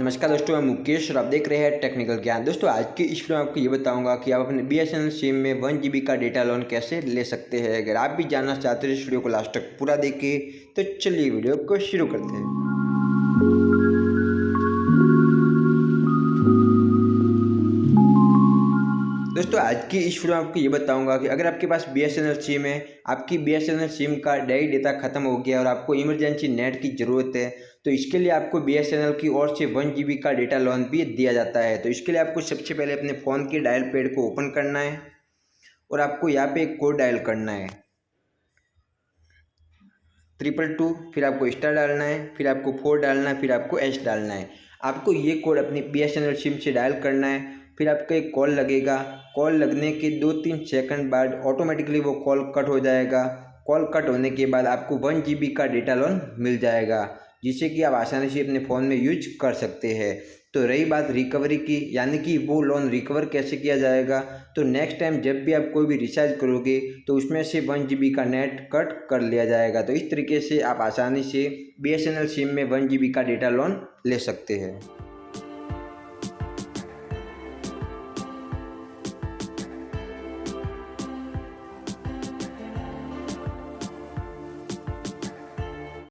नमस्कार दोस्तों, मैं मुकेश और आप देख रहे हैं टेक्निकल ज्ञान। दोस्तों आज की इस वीडियो में आपको ये बताऊंगा कि आप अपने BSNL सिम में 1 GB का डेटा लोन कैसे ले सकते हैं। अगर आप भी जानना चाहते हैं इस वीडियो को लास्ट तक पूरा देखें तो चलिए वीडियो को शुरू करते हैं। दोस्तों आज की इस वीडियो में आपको ये बताऊंगा कि अगर आपके पास BSNL सिम है, आपकी BSNL सिम का डेटा ख़त्म हो गया और आपको इमरजेंसी नेट की ज़रूरत है, तो इसके लिए आपको BSNL की ओर से 1 GB का डेटा लोन भी दिया जाता है। तो इसके लिए आपको सबसे पहले अपने फ़ोन के डायल पैड को ओपन करना है और आपको यहाँ पे एक कोड डायल करना है 222, फिर आपको स्टार डालना है, फिर आपको 4 डालना है, फिर आपको S डालना है। आपको ये कोड अपनी BSNL सिम से डायल करना है। फिर आपका एक कॉल लगेगा। कॉल लगने के 2-3 सेकंड बाद ऑटोमेटिकली वो कॉल कट हो जाएगा। कॉल कट होने के बाद आपको 1 GB का डेटा लोन मिल जाएगा, जिसे कि आप आसानी से अपने फ़ोन में यूज कर सकते हैं। तो रही बात रिकवरी की, यानी कि वो लोन रिकवर कैसे किया जाएगा, तो नेक्स्ट टाइम जब भी आप कोई भी रिचार्ज करोगे तो उसमें से 1 GB का नेट कट कर लिया जाएगा। तो इस तरीके से आप आसानी से BSNL सिम में 1 GB का डेटा लोन ले सकते हैं।